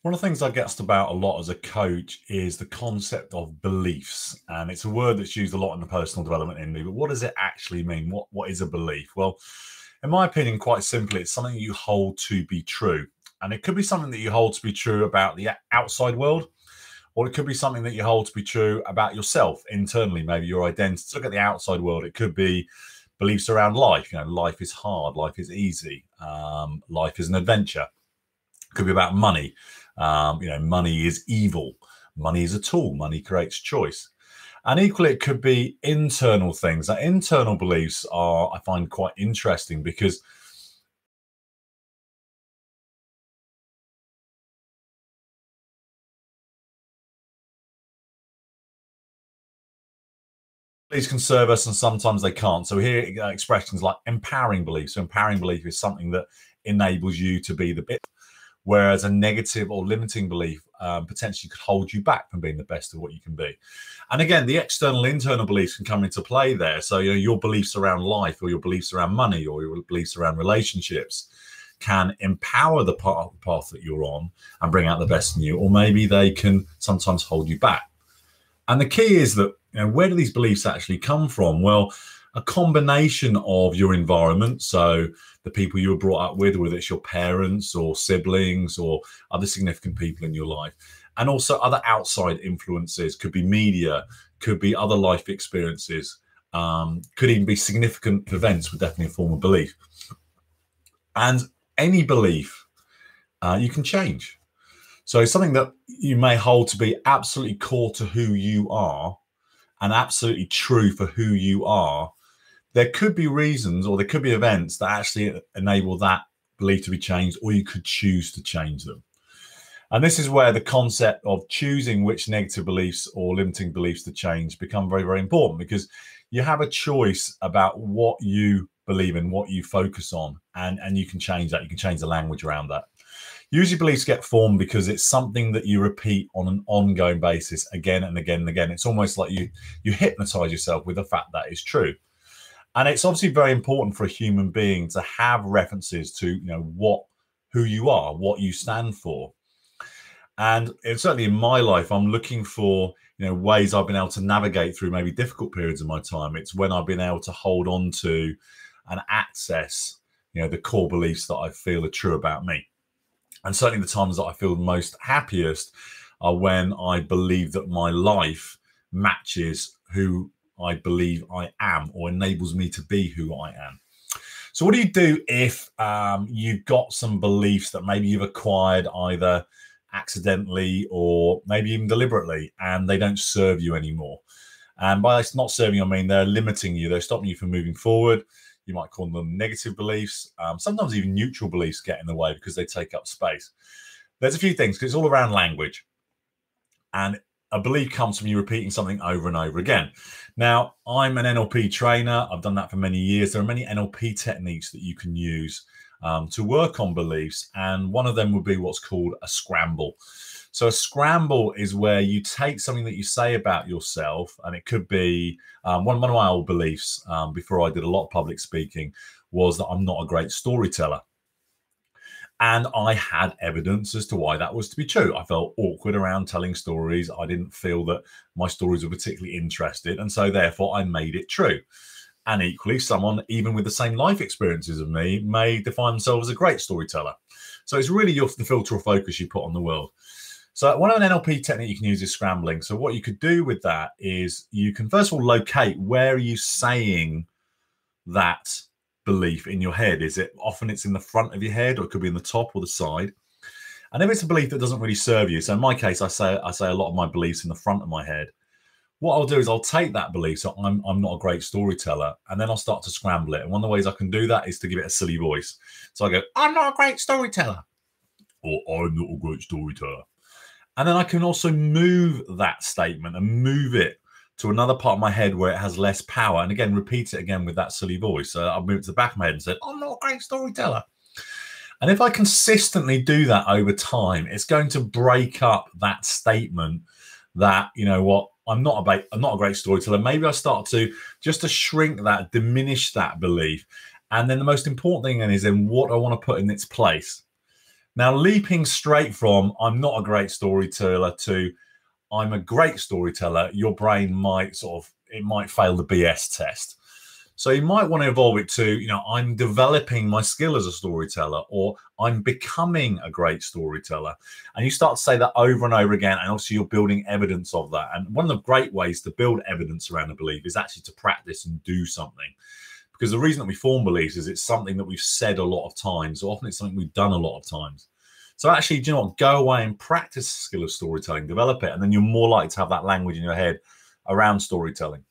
One of the things I get asked about a lot as a coach is the concept of beliefs. And it's a word that's used a lot in the personal development industry, but what does it actually mean? What is a belief? Well, in my opinion, quite simply, it's something you hold to be true. And it could be something that you hold to be true about the outside world, or it could be something that you hold to be true about yourself internally, maybe your identity. Look at the outside world. It could be beliefs around life. You know, life is hard, life is easy, life is an adventure. It could be about money. Money is evil. Money is a tool. Money creates choice. And equally, it could be internal things. That internal beliefs are, I find, quite interesting because beliefs can serve us and sometimes they can't. So here, expressions like empowering belief. So empowering belief is something that enables you to be the bit, whereas a negative or limiting belief potentially could hold you back from being the best of what you can be. And again, the external, internal beliefs can come into play there. So your beliefs around life, or your beliefs around money, or your beliefs around relationships can empower the path that you're on and bring out the best in you, or maybe they can sometimes hold you back. And the key is that, where do these beliefs actually come from? Well, a combination of your environment, so the people you were brought up with, whether it's your parents or siblings or other significant people in your life, and also other outside influences, could be media, could be other life experiences, could even be significant events, would definitely form a belief. And any belief you can change. So something that you may hold to be absolutely core to who you are and absolutely true for who you are, there could be reasons or there could be events that actually enable that belief to be changed, or you could choose to change them. And this is where the concept of choosing which negative beliefs or limiting beliefs to change become very, very important, because you have a choice about what you believe in, what you focus on, and you can change that. You can change the language around that. Usually beliefs get formed because it's something that you repeat on an ongoing basis again and again and again. It's almost like you hypnotize yourself with the fact that is true. And it's obviously very important for a human being to have references to, who you are, what you stand for. And it's certainly in my life, I'm looking for, ways I've been able to navigate through maybe difficult periods of my time. It's when I've been able to hold on to and access, the core beliefs that I feel are true about me. And certainly the times that I feel most happiest are when I believe that my life matches who I believe I am, or enables me to be who I am. So what do you do if you've got some beliefs that maybe you've acquired either accidentally or maybe even deliberately, and they don't serve you anymore? And by not serving you, I mean they're limiting you. They're stopping you from moving forward. You might call them negative beliefs. Sometimes even neutral beliefs get in the way because they take up space. There's a few things, because it's all around language. And a belief comes from you repeating something over and over again. Now, I'm an NLP trainer. I've done that for many years. There are many NLP techniques that you can use to work on beliefs. And one of them would be what's called a scramble. So a scramble is where you take something that you say about yourself, and it could be one of my old beliefs before I did a lot of public speaking was that I'm not a great storyteller. And I had evidence as to why that was to be true. I felt awkward around telling stories. I didn't feel that my stories were particularly interested. And so therefore I made it true. And equally, someone, even with the same life experiences of me, may define themselves as a great storyteller. So it's really the filter of focus you put on the world. So one of an NLP technique you can use is scrambling. So what you could do with that is you can first of all locate where are you saying that belief in your head. Is it often it's in the front of your head, or it could be in the top or the side? And if it's a belief that doesn't really serve you, so in my case, I say a lot of my beliefs in the front of my head. What I'll do is I'll take that belief, so I'm not a great storyteller, and then I'll start to scramble it. And one of the ways I can do that is to give it a silly voice. So I go, I'm not a great storyteller, or I'm not a great storyteller. And then I can also move that statement and move it to another part of my head where it has less power. And again, repeat it again with that silly voice. So I'll move it to the back of my head and say, I'm not a great storyteller. And if I consistently do that over time, it's going to break up that statement that, I'm not a great storyteller. Maybe I start to shrink that, diminish that belief. And then the most important thing then is what I want to put in its place. Now, leaping straight from I'm not a great storyteller to I'm a great storyteller, your brain might it might fail the BS test. So you might want to evolve it to, I'm developing my skill as a storyteller, or I'm becoming a great storyteller. And you start to say that over and over again. And obviously you're building evidence of that. And one of the great ways to build evidence around a belief is actually to practice and do something. Because the reason that we form beliefs is it's something that we've said a lot of times. So often it's something we've done a lot of times. So actually, do you know what? Go away and practice the skill of storytelling, develop it. And then you're more likely to have that language in your head around storytelling.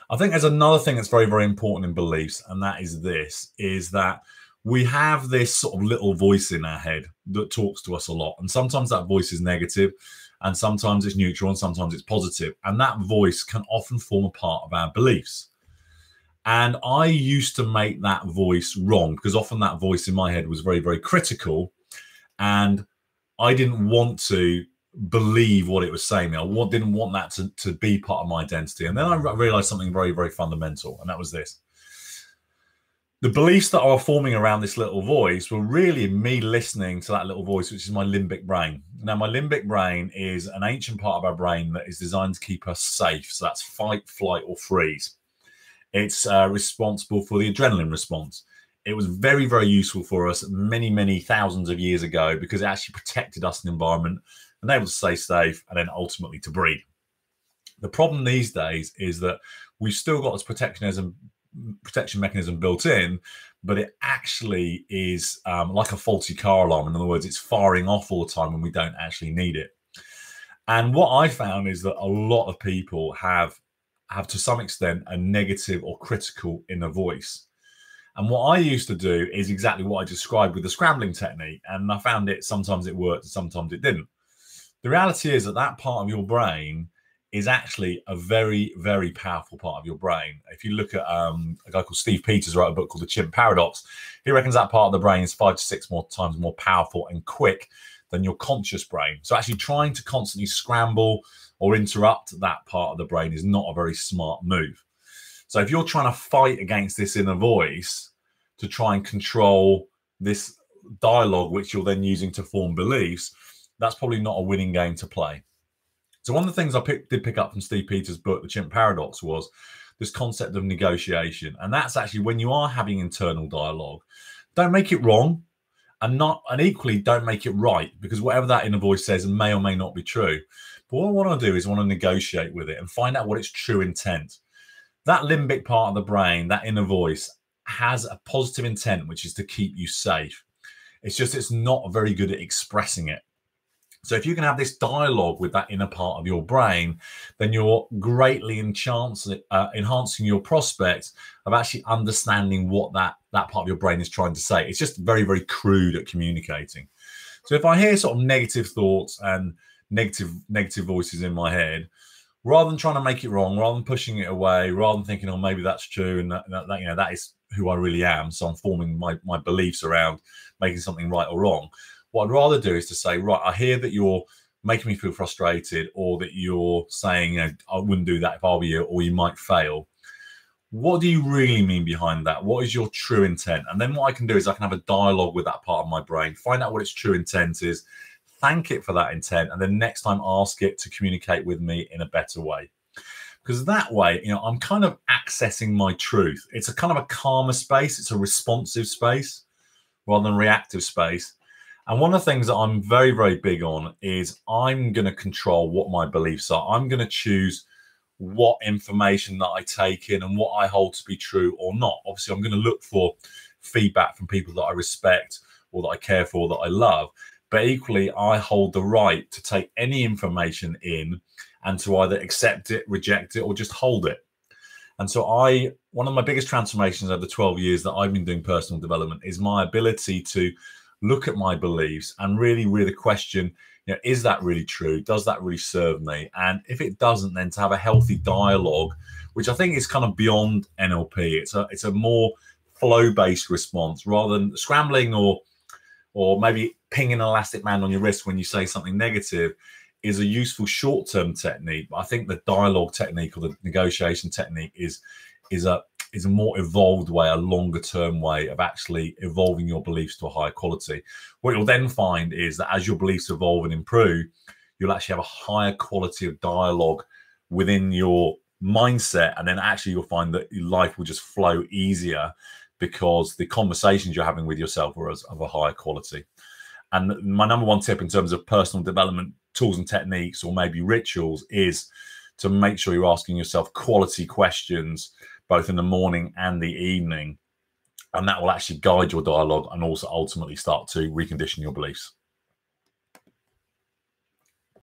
I think there's another thing that's very, very important in beliefs, and that is that we have this sort of little voice in our head that talks to us a lot. And sometimes that voice is negative, and sometimes it's neutral, and sometimes it's positive. And that voice can often form a part of our beliefs. And I used to make that voice wrong, because often that voice in my head was very, very critical, and I didn't want to believe what it was saying. I didn't want that to be part of my identity. And then I realized something very, very fundamental, and that was this. The beliefs that are forming around this little voice were really me listening to that little voice, which is my limbic brain. Now, my limbic brain is an ancient part of our brain that is designed to keep us safe. So that's fight, flight, or freeze. It's responsible for the adrenaline response. It was very, very useful for us many, many thousands of years ago, because it actually protected us in the environment, enabled to stay safe, and then ultimately to breed. The problem these days is that we've still got this protection mechanism built in, but it actually is like a faulty car alarm. In other words, it's firing off all the time when we don't actually need it. And what I found is that a lot of people have to some extent a negative or critical inner voice. And what I used to do is exactly what I described with the scrambling technique. And I found sometimes it worked and sometimes it didn't. The reality is that part of your brain is actually a very, very powerful part of your brain. If you look at a guy called Steve Peters, wrote a book called The Chimp Paradox, he reckons that part of the brain is 5 to 6 more times more powerful and quick than your conscious brain. So actually trying to constantly scramble or interrupt that part of the brain is not a very smart move. So if you're trying to fight against this inner voice to try and control this dialogue, which you're then using to form beliefs, that's probably not a winning game to play. So one of the things I did pick up from Steve Peters' book, The Chimp Paradox, was this concept of negotiation. And that's actually when you are having internal dialogue, don't make it wrong, and equally don't make it right, because whatever that inner voice says may or may not be true. But what I want to do is I want to negotiate with it and find out what its true intent. That limbic part of the brain, that inner voice, has a positive intent, which is to keep you safe. It's just it's not very good at expressing it. So if you can have this dialogue with that inner part of your brain, then you're greatly enhancing your prospects of actually understanding what that part of your brain is trying to say. It's just very, very crude at communicating. So if I hear sort of negative thoughts and negative voices in my head, rather than trying to make it wrong, rather than pushing it away, rather than thinking, oh, maybe that's true, and that is who I really am, so I'm forming my beliefs around making something right or wrong. What I'd rather do is to say, right, I hear that you're making me feel frustrated, or that you're saying, I wouldn't do that if I were you, or you might fail. What do you really mean behind that? What is your true intent? And then what I can do is I can have a dialogue with that part of my brain, find out what its true intent is, thank it for that intent, and then next time ask it to communicate with me in a better way. Because that way, I'm kind of accessing my truth. It's a kind of a calmer space. It's a responsive space rather than reactive space. And one of the things that I'm very, very big on is I'm going to control what my beliefs are. I'm going to choose what information that I take in and what I hold to be true or not. Obviously, I'm going to look for feedback from people that I respect or that I care for, that I love. But equally, I hold the right to take any information in and to either accept it, reject it, or just hold it. And so one of my biggest transformations over the 12 years that I've been doing personal development is my ability to look at my beliefs and really question, is that really true? Does that really serve me? And if it doesn't, then to have a healthy dialogue, which I think is kind of beyond NLP. It's a more flow-based response rather than scrambling or maybe pinging an elastic band on your wrist when you say something negative is a useful short-term technique. But I think the dialogue technique or the negotiation technique is is a more evolved way, a longer term way of actually evolving your beliefs to a higher quality. What you'll then find is that as your beliefs evolve and improve, you'll actually have a higher quality of dialogue within your mindset. And then actually you'll find that your life will just flow easier because the conversations you're having with yourself are of a higher quality. And my number one tip in terms of personal development tools and techniques, or maybe rituals, is to make sure you're asking yourself quality questions, both in the morning and the evening. And that will actually guide your dialogue and also ultimately start to recondition your beliefs.